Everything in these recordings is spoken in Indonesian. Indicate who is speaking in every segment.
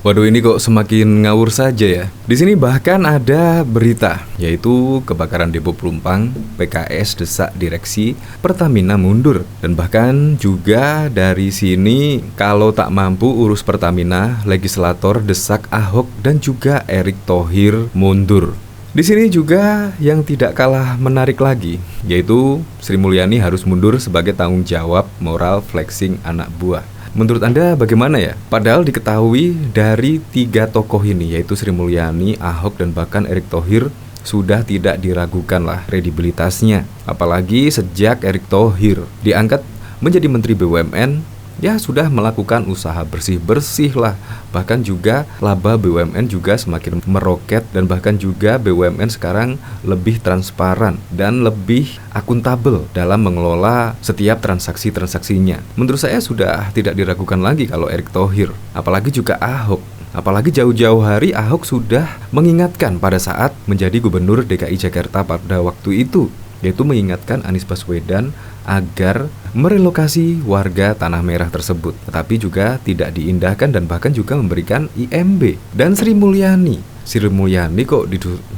Speaker 1: Waduh, ini kok semakin ngawur saja ya. Di sini bahkan ada berita, yaitu kebakaran depo Pelumpang, PKS desak direksi Pertamina mundur. Dan bahkan juga dari sini, kalau tak mampu urus Pertamina, legislator desak Ahok dan juga Erick Thohir mundur. Di sini juga yang tidak kalah menarik lagi, yaitu Sri Mulyani harus mundur sebagai tanggung jawab moral flexing anak buah. Menurut Anda bagaimana ya? Padahal diketahui dari 3 tokoh ini, yaitu Sri Mulyani, Ahok, dan bahkan Erick Thohir, sudah tidak diragukan lah kredibilitasnya. Apalagi sejak Erick Thohir diangkat menjadi Menteri BUMN, ya sudah melakukan usaha bersih-bersih lah. Bahkan juga laba BUMN juga semakin meroket, dan bahkan juga BUMN sekarang lebih transparan dan lebih akuntabel dalam mengelola setiap transaksi-transaksinya. Menurut saya sudah tidak diragukan lagi kalau Erick Thohir, apalagi juga Ahok. Apalagi jauh-jauh hari Ahok sudah mengingatkan pada saat menjadi Gubernur DKI Jakarta pada waktu itu, yaitu mengingatkan Anies Baswedan agar merelokasi warga Tanah Merah tersebut, tetapi juga tidak diindahkan dan bahkan juga memberikan IMB. Dan Sri Mulyani kok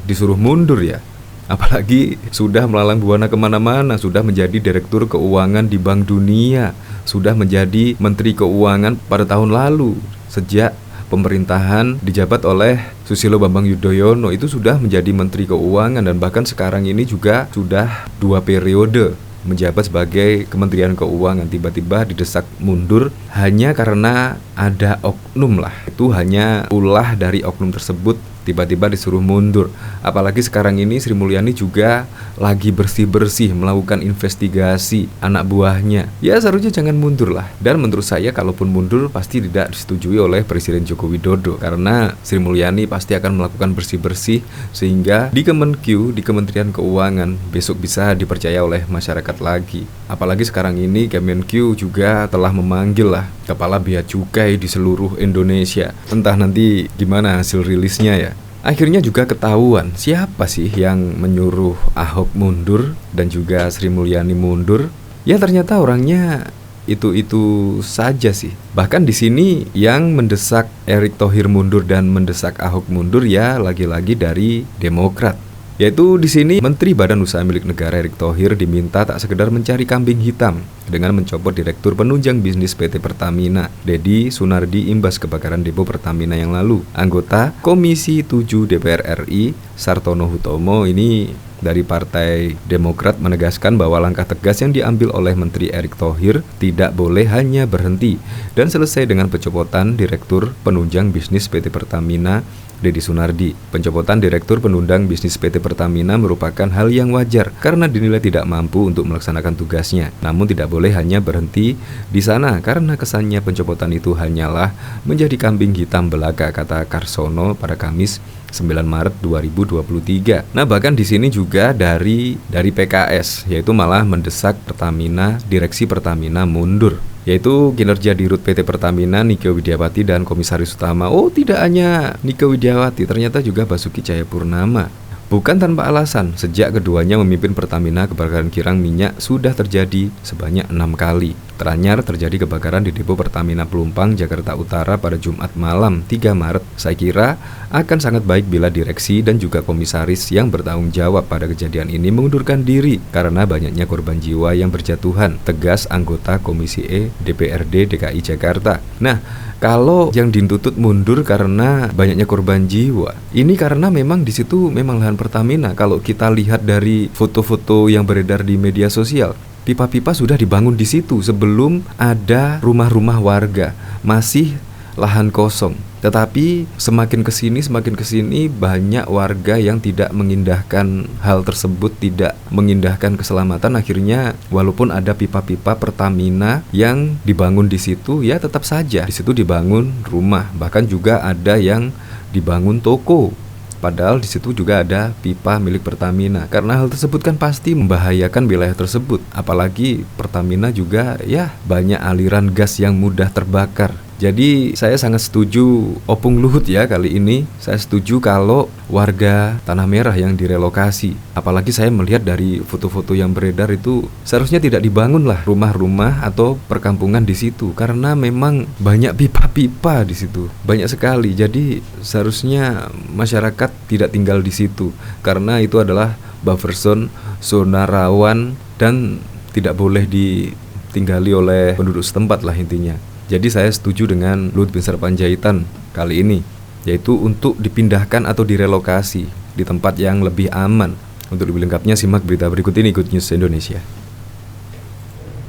Speaker 1: disuruh mundur ya? Apalagi sudah melalang buana kemana-mana, sudah menjadi Direktur Keuangan di Bank Dunia, sudah menjadi Menteri Keuangan pada tahun lalu. Sejak pemerintahan dijabat oleh Susilo Bambang Yudhoyono itu sudah menjadi Menteri Keuangan, dan bahkan sekarang ini juga sudah 2 periode menjabat sebagai Kementerian Keuangan. Tiba-tiba didesak mundur hanya karena ada oknum lah. Itu hanya ulah dari oknum tersebut, tiba-tiba disuruh mundur. Apalagi sekarang ini Sri Mulyani juga lagi bersih-bersih melakukan investigasi anak buahnya. Ya seharusnya jangan mundur lah. Dan menurut saya kalaupun mundur pasti tidak disetujui oleh Presiden Joko Widodo, karena Sri Mulyani pasti akan melakukan bersih-bersih sehingga di Kemenq, di Kementerian Keuangan besok bisa dipercaya oleh masyarakat lagi. Apalagi sekarang ini Kemenq juga telah memanggil lah kepala bea cukai di seluruh Indonesia. Entah nanti gimana hasil rilisnya ya. Akhirnya juga ketahuan siapa sih yang menyuruh Ahok mundur dan juga Sri Mulyani mundur. Ya ternyata orangnya itu saja sih. Bahkan di sini yang mendesak Erick Thohir mundur dan mendesak Ahok mundur ya lagi-lagi dari Demokrat. Yaitu di sini Menteri Badan Usaha Milik Negara Erick Thohir diminta tak sekedar mencari kambing hitam dengan mencopot Direktur Penunjang Bisnis PT Pertamina, Deddy Sunardi, imbas kebakaran depo Pertamina yang lalu. Anggota Komisi 7 DPR RI Sartono Hutomo ini dari Partai Demokrat menegaskan bahwa langkah tegas yang diambil oleh Menteri Erick Thohir tidak boleh hanya berhenti dan selesai dengan pencopotan Direktur Penunjang Bisnis PT Pertamina Deddy Sunardi. Pencopotan Direktur Penunjang Bisnis PT Pertamina merupakan hal yang wajar karena dinilai tidak mampu untuk melaksanakan tugasnya. Namun tidak boleh hanya berhenti di sana karena kesannya pencopotan itu hanyalah menjadi kambing hitam belaka, kata Karsono pada Kamis 9 Maret 2023. Nah, bahkan di sini juga dari PKS, yaitu malah mendesak Pertamina, direksi Pertamina mundur, yaitu kinerja Dirut PT Pertamina Nike Widiawati dan Komisaris Utama. Oh, tidak hanya Nike Widiawati, ternyata juga Basuki Cahayapurnama. Bukan tanpa alasan, sejak keduanya memimpin Pertamina, kebakaran kilang minyak sudah terjadi sebanyak 6 kali. Teranyar terjadi kebakaran di depo Pertamina Pelumpang, Jakarta Utara pada Jumat malam 3 Maret. Saya kira akan sangat baik bila direksi dan juga komisaris yang bertanggung jawab pada kejadian ini mengundurkan diri karena banyaknya korban jiwa yang berjatuhan, tegas anggota Komisi E DPRD DKI Jakarta. Nah, kalau yang dituntut mundur karena banyaknya korban jiwa, ini karena memang di situ memang lahan Pertamina. Kalau kita lihat dari foto-foto yang beredar di media sosial, pipa-pipa sudah dibangun di situ sebelum ada rumah-rumah warga, masih lahan kosong. Tetapi semakin kesini banyak warga yang tidak mengindahkan hal tersebut, tidak mengindahkan keselamatan. Akhirnya walaupun ada pipa-pipa Pertamina yang dibangun di situ, ya tetap saja di situ dibangun rumah, bahkan juga ada yang dibangun toko. Padahal di situ juga ada pipa milik Pertamina. Karena hal tersebut kan pasti membahayakan wilayah tersebut. Apalagi Pertamina juga ya banyak aliran gas yang mudah terbakar. Jadi saya sangat setuju Opung Luhut ya kali ini. Saya setuju kalau warga Tanah Merah yang direlokasi. Apalagi saya melihat dari foto-foto yang beredar itu seharusnya tidak dibangun lah rumah-rumah atau perkampungan di situ, karena memang banyak pipa-pipa di situ, banyak sekali. Jadi seharusnya masyarakat tidak tinggal di situ karena itu adalah buffer zone, zona rawan, dan tidak boleh ditinggali oleh penduduk setempat lah intinya. Jadi saya setuju dengan Luhut Binsar Panjaitan kali ini, yaitu untuk dipindahkan atau direlokasi di tempat yang lebih aman. Untuk lebih lengkapnya simak berita berikut ini, Good News Indonesia.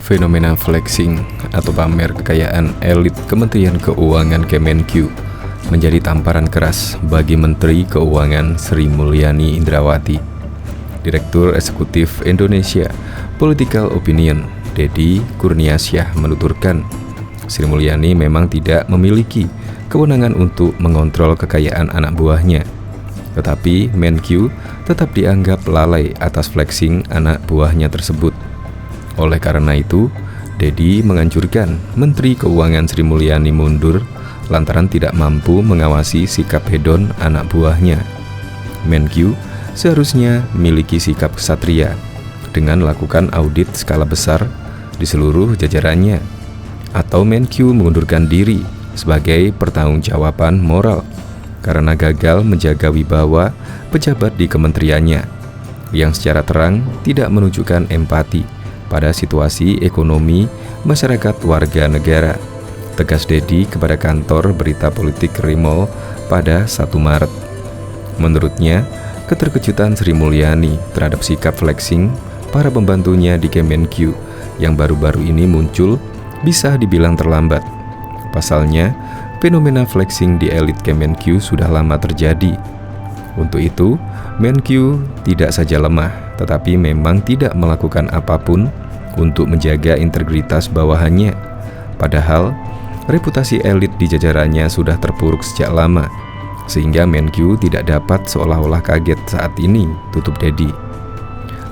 Speaker 1: Fenomena flexing atau pamer kekayaan elit Kementerian Keuangan Kemenq menjadi tamparan keras bagi Menteri Keuangan Sri Mulyani Indrawati. Direktur Eksekutif Indonesia Political Opinion, Deddy Kurniasyah menuturkan, Sri Mulyani memang tidak memiliki kewenangan untuk mengontrol kekayaan anak buahnya. Tetapi Menq tetap dianggap lalai atas flexing anak buahnya tersebut. Oleh karena itu, Deddy menganjurkan Menteri Keuangan Sri Mulyani mundur lantaran tidak mampu mengawasi sikap hedon anak buahnya. Menq seharusnya miliki sikap ksatria dengan melakukan audit skala besar di seluruh jajarannya, atau Menq mengundurkan diri sebagai pertanggungjawaban moral karena gagal menjaga wibawa pejabat di kementeriannya yang secara terang tidak menunjukkan empati pada situasi ekonomi masyarakat warga negara, tegas Deddy kepada kantor berita politik Rimol pada 1 Maret. Menurutnya, keterkejutan Sri Mulyani terhadap sikap flexing para pembantunya di Kemenq yang baru-baru ini muncul bisa dibilang terlambat. Pasalnya, fenomena flexing di elit Kemenq sudah lama terjadi. Untuk itu, Menq tidak saja lemah, tetapi memang tidak melakukan apapun untuk menjaga integritas bawahannya. Padahal, reputasi elit di jajarannya sudah terpuruk sejak lama, sehingga Menq tidak dapat seolah-olah kaget saat ini, tutup Deddy.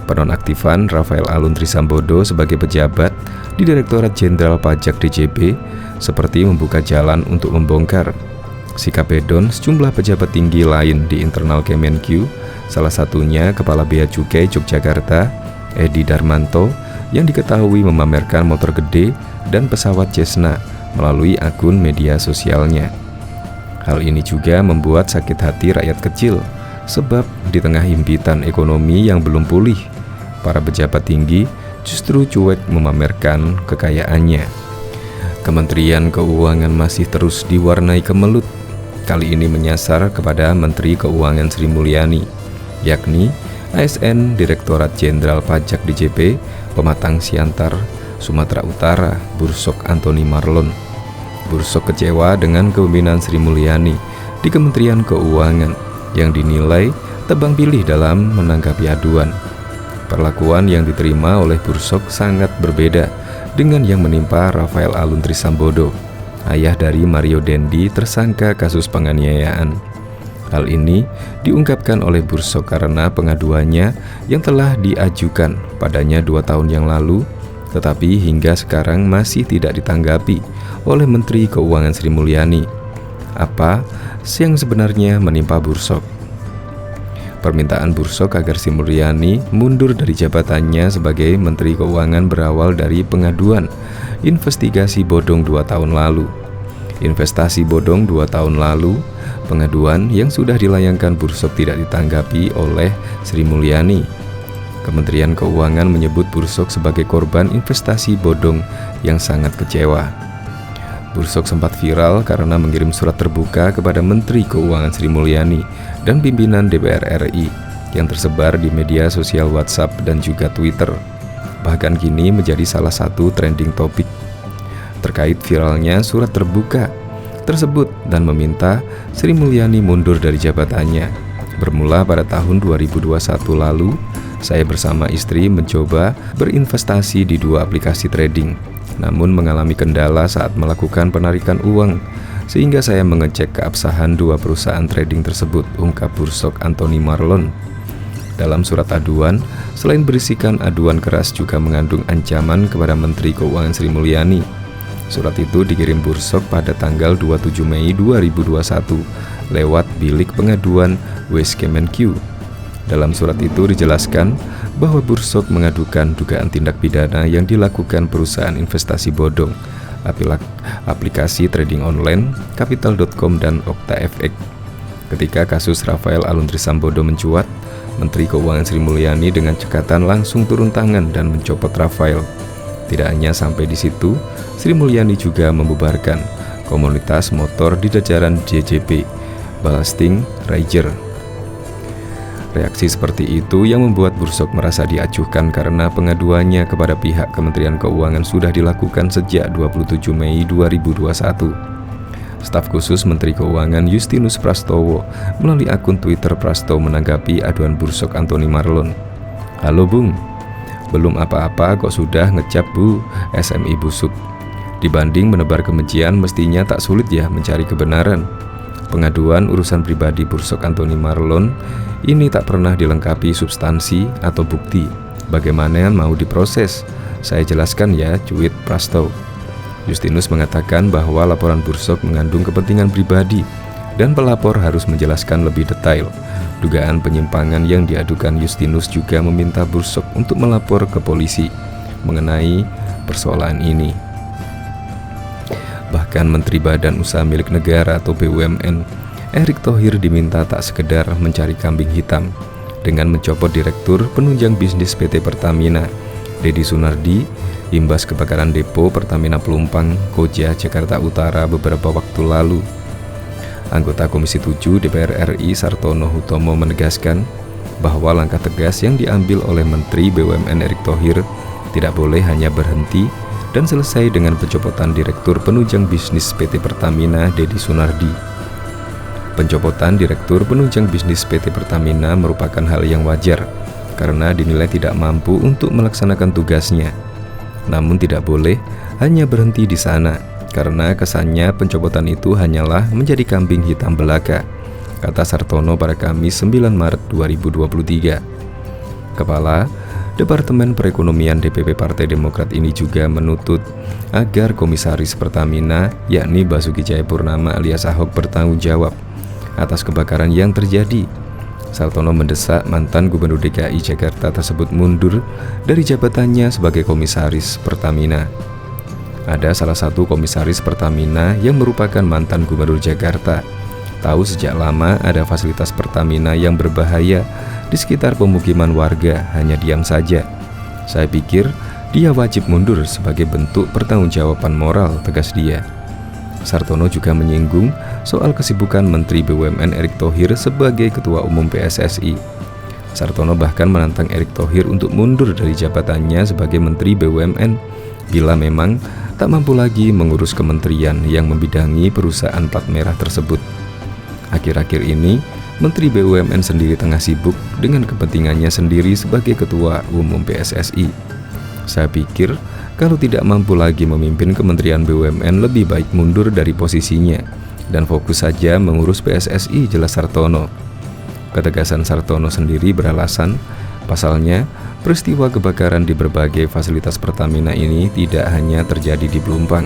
Speaker 1: Penonaktifan Rafael Alun Trisambodo sebagai pejabat di Direktorat Jenderal Pajak DJP seperti membuka jalan untuk membongkar sikap hedon sejumlah pejabat tinggi lain di internal Kemenq, salah satunya Kepala Bea Cukai Yogyakarta, Edi Darmanto, yang diketahui memamerkan motor gede dan pesawat Cessna melalui akun media sosialnya. Hal ini juga membuat sakit hati rakyat kecil, sebab di tengah himpitan ekonomi yang belum pulih, para pejabat tinggi justru cuek memamerkan kekayaannya. Kementerian Keuangan masih terus diwarnai kemelut, kali ini menyasar kepada Menteri Keuangan Sri Mulyani, yakni ASN Direktorat Jenderal Pajak DJP Pematang Siantar, Sumatera Utara, Bursok Antoni Marlon. Bursok kecewa dengan kepemimpinan Sri Mulyani di Kementerian Keuangan yang dinilai tebang pilih dalam menanggapi aduan. Perlakuan yang diterima oleh Bursok sangat berbeda dengan yang menimpa Rafael Alun Trisambodo, ayah dari Mario Dendi tersangka kasus penganiayaan. Hal ini diungkapkan oleh Bursok karena pengaduannya yang telah diajukan padanya 2 tahun yang lalu, tetapi hingga sekarang masih tidak ditanggapi oleh Menteri Keuangan Sri Mulyani. Apa yang sebenarnya menimpa Bursok? Permintaan Bursok agar Sri Mulyani mundur dari jabatannya sebagai Menteri Keuangan berawal dari pengaduan investigasi bodong 2 tahun lalu. Investasi bodong 2 tahun lalu, pengaduan yang sudah dilayangkan Bursok tidak ditanggapi oleh Sri Mulyani. Kementerian Keuangan menyebut Bursok sebagai korban investasi bodong yang sangat kecewa. Bursok sempat viral karena mengirim surat terbuka kepada Menteri Keuangan Sri Mulyani dan pimpinan DPR RI yang tersebar di media sosial WhatsApp dan juga Twitter. Bahkan kini menjadi salah satu trending topik terkait viralnya surat terbuka tersebut dan meminta Sri Mulyani mundur dari jabatannya. Bermula pada tahun 2021 lalu, saya bersama istri mencoba berinvestasi di 2 aplikasi trading, namun mengalami kendala saat melakukan penarikan uang, sehingga saya mengecek keabsahan 2 perusahaan trading tersebut, ungkap Bursok Antoni Marlon. Dalam surat aduan, selain berisikan aduan keras juga mengandung ancaman kepada Menteri Keuangan Sri Mulyani. Surat itu dikirim Bursok pada tanggal 27 Mei 2021 lewat bilik pengaduan Weskemenq. Dalam surat itu dijelaskan bahwa Bursok mengadukan dugaan tindak pidana yang dilakukan perusahaan investasi bodong, aplikasi trading online, Capital.com dan OktaFX. Ketika kasus Rafael Aluntri Sambodo mencuat, Menteri Keuangan Sri Mulyani dengan cekatan langsung turun tangan dan mencopot Rafael. Tidak hanya sampai di situ, Sri Mulyani juga membubarkan komunitas motor di jajaran JJB, Ballasting Rider. Reaksi seperti itu yang membuat Bursok merasa diacuhkan karena pengaduannya kepada pihak Kementerian Keuangan sudah dilakukan sejak 27 Mei 2021. Staf khusus Menteri Keuangan Justinus Prastowo melalui akun Twitter Prasto menanggapi aduan Bursok Anthony Marlon. "Halo Bung, belum apa-apa kok sudah ngecap Bu, SMI busuk. Dibanding menebar kebencian mestinya tak sulit ya mencari kebenaran. Pengaduan urusan pribadi Bursok Anthony Marlon ini tak pernah dilengkapi substansi atau bukti. Bagaimana mau diproses? Saya jelaskan ya," cuit Prasto. Justinus mengatakan bahwa laporan Bursok mengandung kepentingan pribadi dan pelapor harus menjelaskan lebih detail dugaan penyimpangan yang diadukan. Justinus juga meminta Bursok untuk melapor ke polisi mengenai persoalan ini. Bahkan Menteri Badan Usaha Milik Negara atau BUMN, Erick Thohir diminta tak sekedar mencari kambing hitam dengan mencopot Direktur Penunjang Bisnis PT Pertamina, Deddy Sunardi, imbas kebakaran depo Pertamina Pelumpang, Koja, Jakarta Utara beberapa waktu lalu. Anggota Komisi 7 DPR RI Sartono Hutomo menegaskan bahwa langkah tegas yang diambil oleh Menteri BUMN Erick Thohir tidak boleh hanya berhenti dan selesai dengan pencopotan Direktur Penunjang Bisnis PT Pertamina, Deddy Sunardi. Pencopotan Direktur Penunjang Bisnis PT Pertamina merupakan hal yang wajar karena dinilai tidak mampu untuk melaksanakan tugasnya. Namun tidak boleh hanya berhenti di sana, karena kesannya pencopotan itu hanyalah menjadi kambing hitam belaka, kata Sartono pada Kamis 9 Maret 2023. Kepala Departemen Perekonomian DPP Partai Demokrat ini juga menuntut agar Komisaris Pertamina, yakni Basuki Cahayapurnama alias Ahok, bertanggung jawab atas kebakaran yang terjadi. Sartono mendesak mantan Gubernur DKI Jakarta tersebut mundur dari jabatannya sebagai Komisaris Pertamina. Ada salah satu Komisaris Pertamina yang merupakan mantan Gubernur Jakarta. Tahu sejak lama ada fasilitas Pertamina yang berbahaya di sekitar pemukiman warga, hanya diam saja. Saya pikir dia wajib mundur sebagai bentuk pertanggungjawaban moral, tegas dia. Sartono juga menyinggung soal kesibukan Menteri BUMN Erick Thohir sebagai Ketua Umum PSSI. Sartono bahkan menantang Erick Thohir untuk mundur dari jabatannya sebagai Menteri BUMN bila memang tak mampu lagi mengurus kementerian yang membidangi perusahaan plat merah tersebut. Akhir-akhir ini, Menteri BUMN sendiri tengah sibuk dengan kepentingannya sendiri sebagai Ketua Umum PSSI. Saya pikir kalau tidak mampu lagi memimpin Kementerian BUMN, lebih baik mundur dari posisinya dan fokus saja mengurus PSSI, jelas Sartono. Ketegasan Sartono sendiri beralasan, pasalnya peristiwa kebakaran di berbagai fasilitas Pertamina ini tidak hanya terjadi di Pelumpang.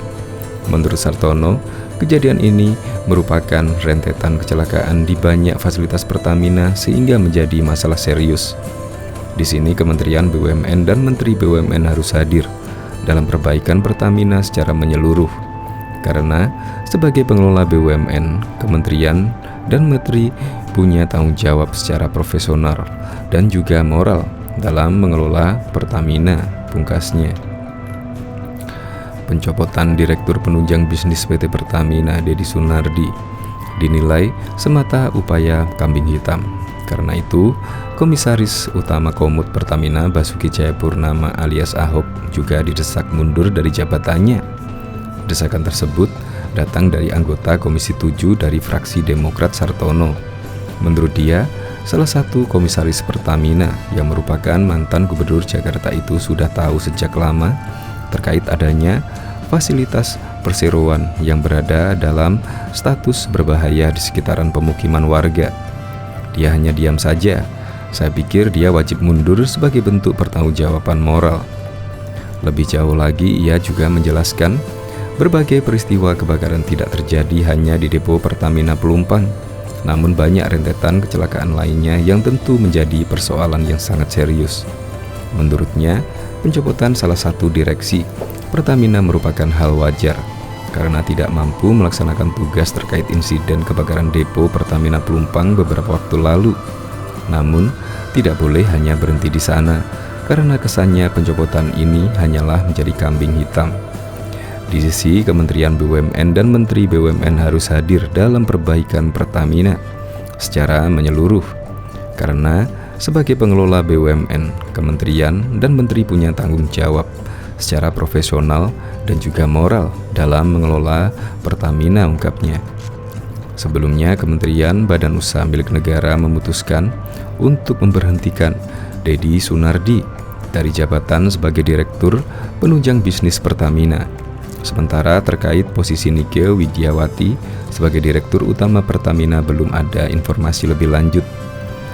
Speaker 1: Menurut Sartono, kejadian ini merupakan rentetan kecelakaan di banyak fasilitas Pertamina sehingga menjadi masalah serius. Di sini Kementerian BUMN dan Menteri BUMN harus hadir dalam perbaikan Pertamina secara menyeluruh. Karena sebagai pengelola BUMN, Kementerian dan Menteri punya tanggung jawab secara profesional dan juga moral dalam mengelola Pertamina, pungkasnya. Pencopotan Direktur Penunjang Bisnis PT Pertamina, Deddy Sunardi, dinilai semata upaya kambing hitam. Karena itu, Komisaris Utama Komut Pertamina Basuki Cahayapurnama alias Ahok juga didesak mundur dari jabatannya. Desakan tersebut datang dari anggota Komisi 7 dari fraksi Demokrat Sartono. Menurut dia, salah satu komisaris Pertamina yang merupakan mantan Gubernur Jakarta itu sudah tahu sejak lama terkait adanya fasilitas perseroan yang berada dalam status berbahaya di sekitaran pemukiman warga. Dia hanya diam saja. Saya pikir dia wajib mundur sebagai bentuk pertanggungjawaban moral. Lebih jauh lagi, ia juga menjelaskan Berbagai peristiwa kebakaran tidak terjadi hanya di depo Pertamina Pelumpang, namun banyak rentetan kecelakaan lainnya yang tentu menjadi persoalan yang sangat serius. Menurutnya, pencopotan salah satu direksi Pertamina merupakan hal wajar karena tidak mampu melaksanakan tugas terkait insiden kebakaran depo Pertamina Pelumpang beberapa waktu lalu. Namun, tidak boleh hanya berhenti di sana, karena kesannya pencopotan ini hanyalah menjadi kambing hitam. Di sisi Kementerian BUMN dan Menteri BUMN harus hadir dalam perbaikan Pertamina secara menyeluruh, karena sebagai pengelola BUMN, Kementerian dan Menteri punya tanggung jawab secara profesional dan juga moral dalam mengelola Pertamina, ungkapnya. Sebelumnya, Kementerian Badan Usaha Milik Negara memutuskan untuk memberhentikan Dedi Sunardi dari jabatan sebagai Direktur Penunjang Bisnis Pertamina. Sementara terkait posisi Nike Widiawati sebagai Direktur Utama Pertamina belum ada informasi lebih lanjut.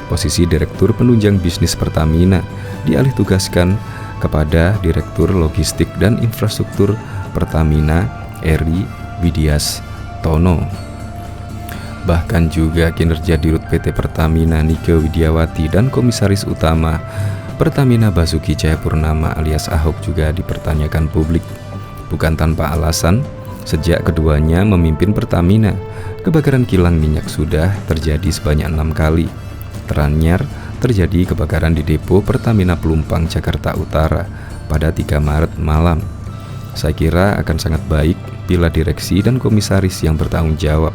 Speaker 1: Posisi Direktur Penunjang Bisnis Pertamina dialihtugaskan kepada Direktur Logistik dan Infrastruktur Pertamina Eri Widias Tono. Bahkan juga kinerja Dirut PT Pertamina Nike Widiawati dan Komisaris Utama Pertamina Basuki Cahayapurnama alias Ahok juga dipertanyakan publik. Bukan tanpa alasan, sejak keduanya memimpin Pertamina, kebakaran kilang minyak sudah terjadi sebanyak 6 kali. Teranyar terjadi kebakaran di depo Pertamina Pelumpang, Jakarta Utara pada 3 Maret malam. Saya kira akan sangat baik bila direksi dan komisaris yang bertanggung jawab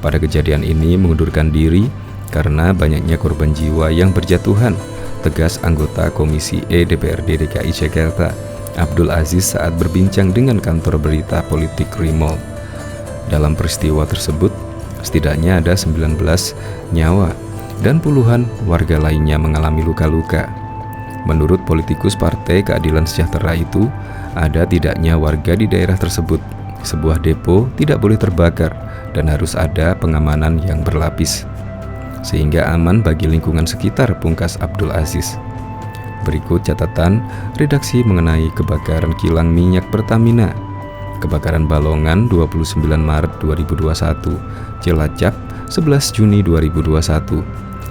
Speaker 1: pada kejadian ini mengundurkan diri karena banyaknya korban jiwa yang berjatuhan, tegas anggota Komisi E DPRD DKI Jakarta Abdul Aziz saat berbincang dengan kantor berita politik Rimol. Dalam peristiwa tersebut, setidaknya ada 19 nyawa dan puluhan warga lainnya mengalami luka-luka. Menurut politikus Partai Keadilan Sejahtera itu, ada tidaknya warga di daerah tersebut. Sebuah depo tidak boleh terbakar dan harus ada pengamanan yang berlapis, sehingga aman bagi lingkungan sekitar, pungkas Abdul Aziz. Berikut catatan redaksi mengenai kebakaran kilang minyak Pertamina. Kebakaran Balongan 29 Maret 2021, Cilacap 11 Juni 2021,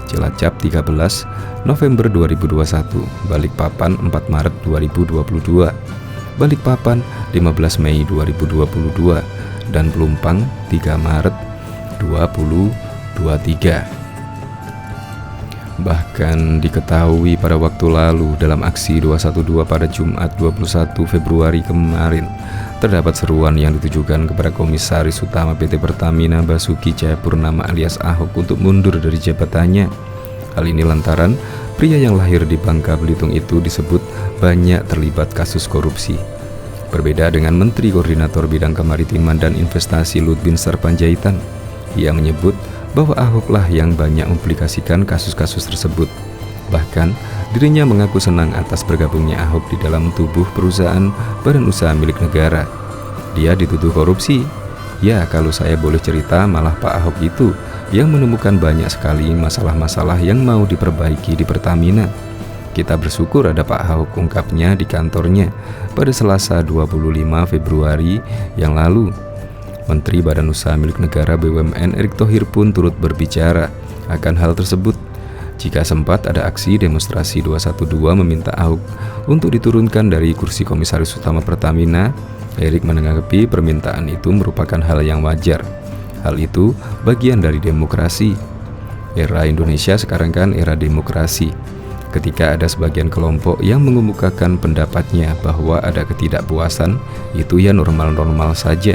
Speaker 1: Cilacap 13 November 2021, Balikpapan 4 Maret 2022, Balikpapan 15 Mei 2022, dan Pelumpang 3 Maret 2023. Bahkan diketahui pada waktu lalu dalam aksi 212 pada Jumat 21 Februari kemarin, terdapat seruan yang ditujukan kepada Komisaris Utama PT Pertamina Basuki Cahayapurnama alias Ahok untuk mundur dari jabatannya. Hal ini lantaran pria yang lahir di Bangka Belitung itu disebut banyak terlibat kasus korupsi. Berbeda dengan Menteri Koordinator Bidang Kemaritiman dan Investasi Luhut Binsar Panjaitan, ia menyebut bahwa Ahoklah yang banyak mempublikasikan kasus-kasus tersebut. Bahkan, dirinya mengaku senang atas bergabungnya Ahok di dalam tubuh perusahaan badan usaha milik negara. Dia dituduh korupsi. Ya, kalau saya boleh cerita, malah Pak Ahok itu yang menemukan banyak sekali masalah-masalah yang mau diperbaiki di Pertamina. Kita bersyukur ada Pak Ahok, ungkapnya di kantornya pada Selasa 25 Februari yang lalu. Menteri Badan Usaha Milik Negara BUMN Erick Thohir pun turut berbicara akan hal tersebut. Jika sempat ada aksi demonstrasi 212 meminta Ahok untuk diturunkan dari kursi Komisaris Utama Pertamina, Erick menanggapi permintaan itu merupakan hal yang wajar. Hal itu bagian dari demokrasi. Era Indonesia sekarang kan era demokrasi. Ketika ada sebagian kelompok yang mengemukakan pendapatnya bahwa ada ketidakpuasan, itu ya normal-normal saja.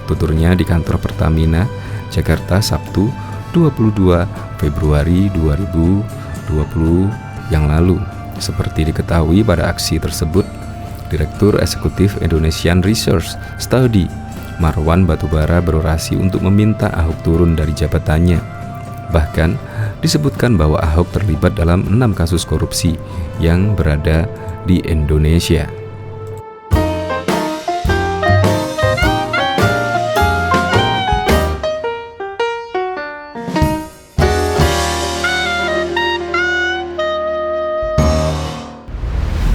Speaker 1: Tuturnya di kantor Pertamina, Jakarta, Sabtu 22 Februari 2020 yang lalu. Seperti diketahui pada aksi tersebut, Direktur Eksekutif Indonesian Research Study Marwan Batubara berorasi untuk meminta Ahok turun dari jabatannya. Bahkan disebutkan bahwa Ahok terlibat dalam 6 kasus korupsi yang berada di Indonesia.